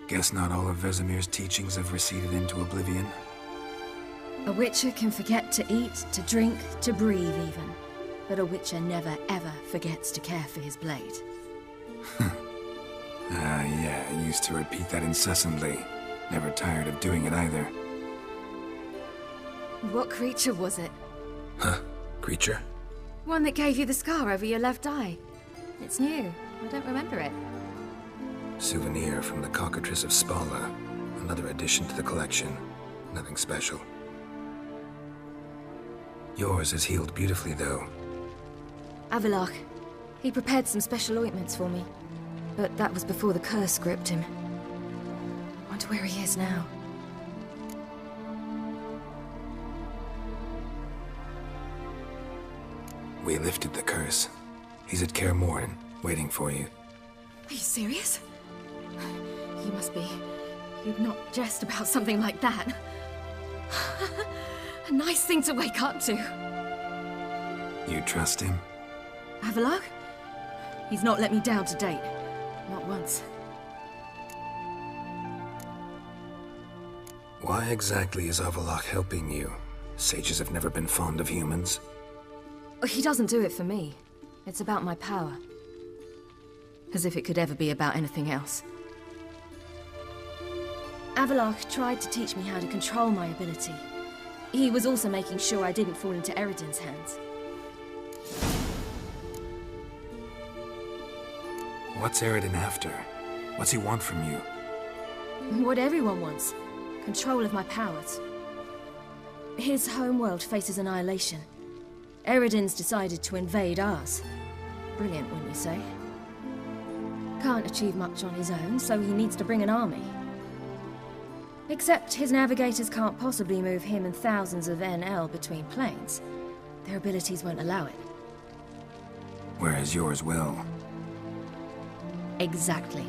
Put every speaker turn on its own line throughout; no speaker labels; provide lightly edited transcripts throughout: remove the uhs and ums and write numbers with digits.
Guess not all of Vesemir's teachings have receded into oblivion.
A Witcher can forget to eat, to drink, to breathe even. But a Witcher never ever forgets to care for his blade.
Yeah, I used to repeat that incessantly. Never tired of doing it either.
What creature was it?
Huh? Creature?
One that gave you the scar over your left eye. It's new. I don't remember it.
Souvenir from the Cockatrice of Spala. Another addition to the collection. Nothing special. Yours is healed beautifully, though.
Avallac'h. He prepared some special ointments for me. But that was before the curse gripped him. Wonder where he is now.
We lifted the curse. He's at Kaer Morhen, waiting for you.
Are you serious? You must be. You'd not jest about something like that. A nice thing to wake up to.
You trust him?
Avallac'h? He's not let me down to date. Not once.
Why exactly is Avallac'h helping you? Sages have never been fond of humans.
He doesn't do it for me. It's about my power. As if it could ever be about anything else. Avallac'h tried to teach me how to control my ability. He was also making sure I didn't fall into Eredin's hands.
What's Eredin after? What's he want from you?
What everyone wants. Control of my powers. His homeworld faces annihilation. Eredin's decided to invade ours. Brilliant, wouldn't you say? Can't achieve much on his own, so he needs to bring an army. Except his navigators can't possibly move him and thousands of NL between planes. Their abilities won't allow it.
Whereas yours will.
Exactly.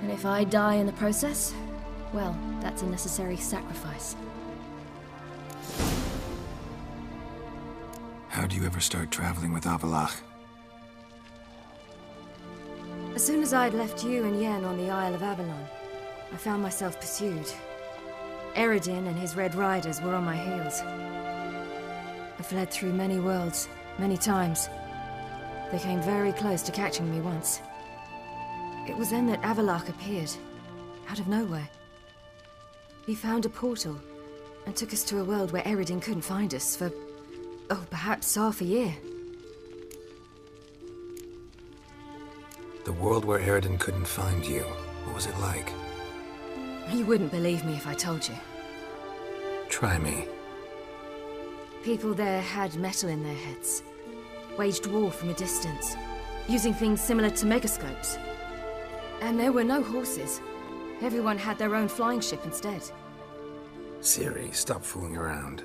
And if I die in the process, well, that's a necessary sacrifice.
How'd you ever start traveling with Avallac'h?
As soon as I'd left you and Yen on the Isle of Avalon, I found myself pursued. Eredin and his Red Riders were on my heels. I fled through many worlds, many times. They came very close to catching me once. It was then that Avallac'h appeared, out of nowhere. He found a portal, and took us to a world where Eredin couldn't find us for, oh, perhaps half a year.
The world where Eredin couldn't find you, what was it like?
You wouldn't believe me if I told you.
Try me.
People there had metal in their heads, waged war from a distance, using things similar to megascopes. And there were no horses. Everyone had their own flying ship instead.
Ciri, stop fooling around.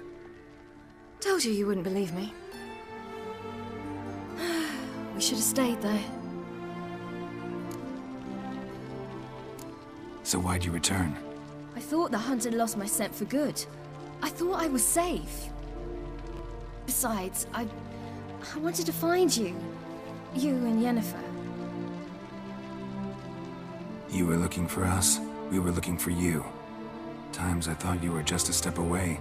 Told you wouldn't believe me. We should have stayed there.
So why'd you return?
I thought the hunt had lost my scent for good. I thought I was safe. Besides, I wanted to find you. You and Yennefer.
You were looking for us, we were looking for you. Times I thought you were just a step away.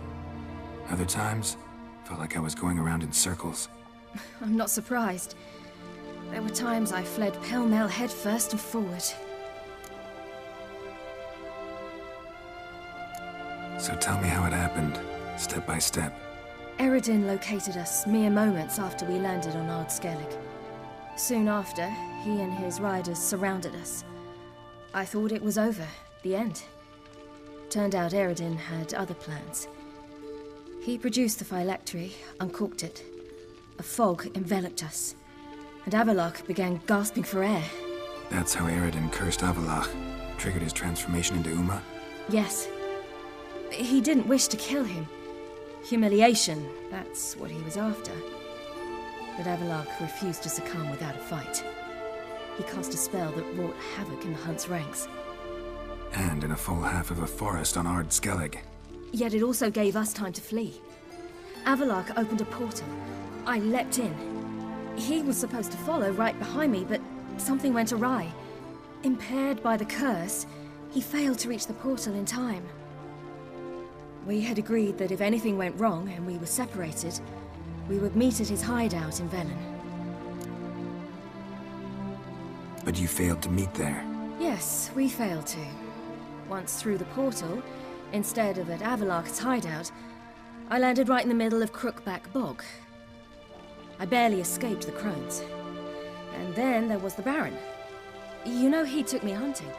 Other times, felt like I was going around in circles.
I'm not surprised. There were times I fled pell-mell headfirst and forward.
So tell me how it happened, step by step.
Eredin located us mere moments after we landed on Ard Skellig. Soon after, he and his riders surrounded us. I thought it was over, the end. Turned out Eredin had other plans. He produced the phylactery, uncorked it. A fog enveloped us, and Avallac'h began gasping for air.
That's how Eredin cursed Avallac'h, triggered his transformation into Uma?
Yes. He didn't wish to kill him. Humiliation, that's what he was after. But Avallac'h refused to succumb without a fight. He cast a spell that wrought havoc in the hunt's ranks.
And in a full half of a forest on Ard Skellig.
Yet it also gave us time to flee. Avallac'h opened a portal. I leapt in. He was supposed to follow right behind me, but something went awry. Impaired by the curse, He failed to reach the portal in time. We had agreed that if anything went wrong and we were separated, we would meet at his hideout in Velen.
But you failed to meet there.
Yes, we failed to. Once through the portal, instead of at Avalok's hideout, I landed right in the middle of Crookback Bog. I barely escaped the crones. And then there was the Baron. You know, he took me hunting.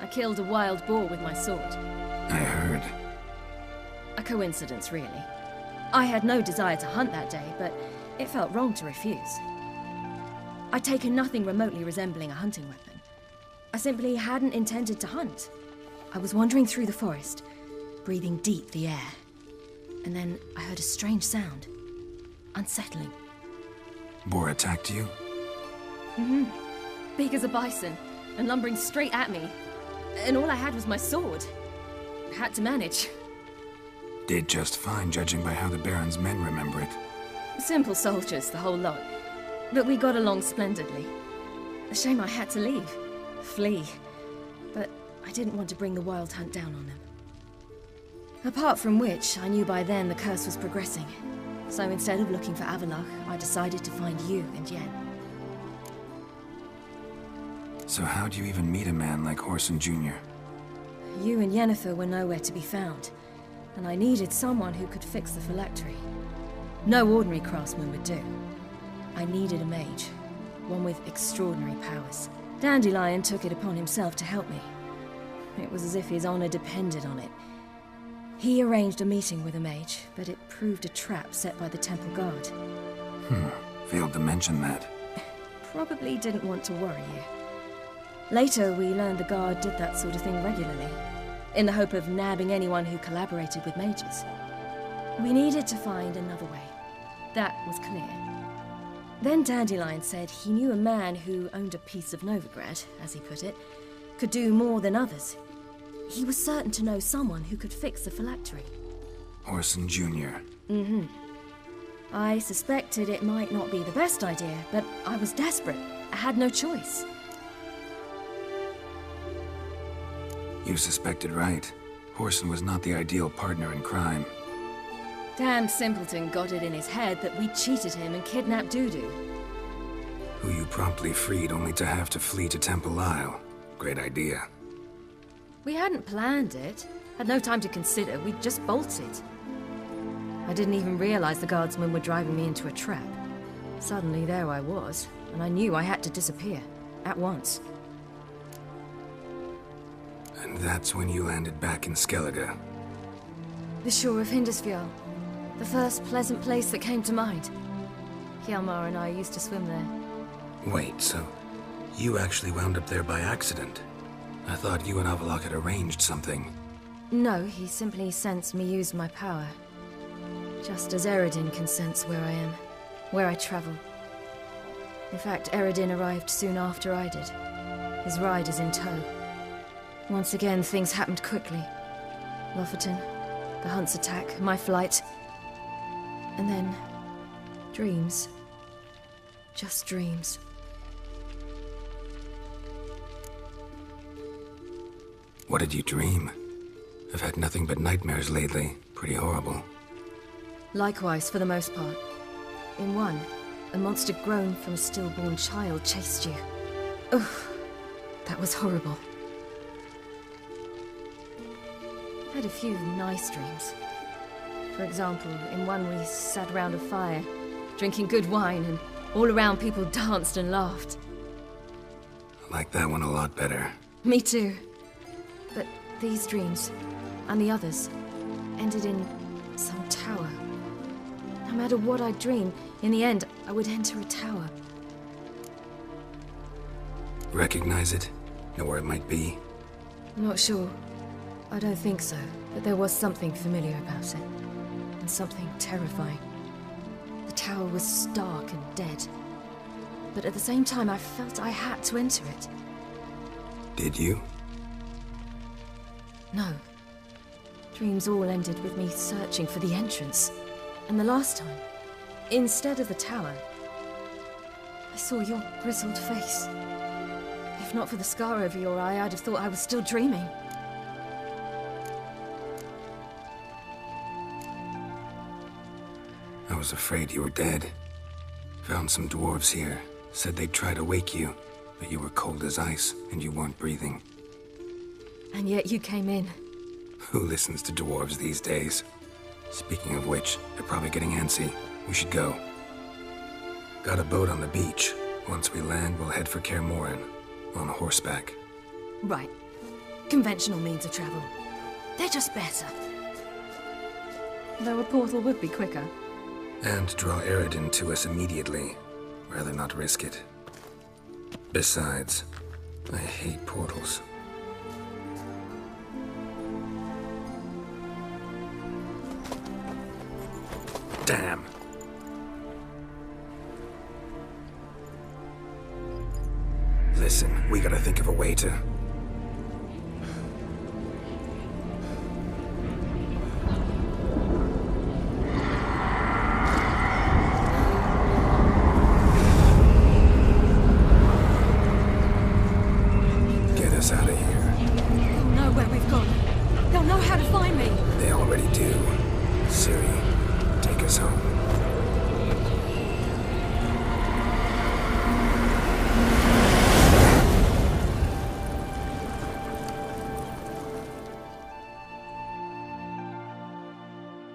I killed a wild boar with my sword.
I heard.
A coincidence, really. I had no desire to hunt that day, but it felt wrong to refuse. I'd taken nothing remotely resembling a hunting weapon. I simply hadn't intended to hunt. I was wandering through the forest, breathing deep the air. And then I heard a strange sound. Unsettling.
Boar attacked you?
Mm-hmm. Big as a bison, and lumbering straight at me. And all I had was my sword. I had to manage.
Did just fine, judging by how the Baron's men remember it.
Simple soldiers, the whole lot. But we got along splendidly. A shame I had to leave. Flee. But I didn't want to bring the wild hunt down on them. Apart from which, I knew by then the curse was progressing. So instead of looking for Avalok, I decided to find you and Yen.
So how'd you even meet a man like Horson Jr.?
You and Yennefer were nowhere to be found, and I needed someone who could fix the phylactery. No ordinary craftsman would do. I needed a mage, one with extraordinary powers. Dandelion took it upon himself to help me. It was as if his honor depended on it. He arranged a meeting with a mage, but it proved a trap set by the temple guard.
Failed to mention that.
Probably didn't want to worry you. Later, we learned the guard did that sort of thing regularly, in the hope of nabbing anyone who collaborated with mages. We needed to find another way. That was clear. Then Dandelion said he knew a man who owned a piece of Novigrad, as he put it, could do more than others. He was certain to know someone who could fix the phylactery.
Horson Jr.
Mm-hmm. I suspected it might not be the best idea, but I was desperate. I had no choice.
You suspected right. Horson was not the ideal partner in crime.
Damned simpleton got it in his head that we cheated him and kidnapped Dudu.
Who you promptly freed only to have to flee to Temple Isle. Great idea.
We hadn't planned it. Had no time to consider. We just bolted. I didn't even realize the guardsmen were driving me into a trap. Suddenly there I was, and I knew I had to disappear. At once.
And that's when you landed back in Skellige.
The shore of Hindisfjall. The first pleasant place that came to mind. Hjalmar and I used to swim there.
Wait, so you actually wound up there by accident? I thought you and Avalok had arranged something.
No, he simply sensed me use my power. Just as Eredin can sense where I am, where I travel. In fact, Eredin arrived soon after I did. His riders in tow. Once again, things happened quickly. Lofoten, the hunt's attack, my flight. And then, dreams. Just dreams.
What did you dream? I've had nothing but nightmares lately. Pretty horrible.
Likewise, for the most part. In one, a monster grown from a stillborn child chased you. Ugh, that was horrible. I had a few nice dreams. For example, in one we sat around a fire, drinking good wine, and all around people danced and laughed.
I like that one a lot better.
Me too. But these dreams, and the others, ended in some tower. No matter what I dreamed, in the end, I would enter a tower.
Recognize it? Know where it might be?
Not sure. I don't think so, but there was something familiar about it. And something terrifying. The tower was stark and dead. But at the same time, I felt I had to enter it.
Did you?
No. Dreams all ended with me searching for the entrance. And the last time, instead of the tower, I saw your grizzled face. If not for the scar over your eye, I'd have thought I was still dreaming.
I was afraid you were dead. Found some dwarves here. Said they'd try to wake you, but you were cold as ice, and you weren't breathing.
And yet you came in.
Who listens to dwarves these days? Speaking of which, they're probably getting antsy. We should go. Got a boat on the beach. Once we land, we'll head for Kaer Morhen. On horseback.
Right. Conventional means of travel. They're just better. Though a portal would be quicker.
And draw Eredin to us immediately. Rather not risk it. Besides, I hate portals. Damn. Listen, we gotta think of a way to... get us out of here.
They'll know where we've gone. They'll know how to find me.
They already do.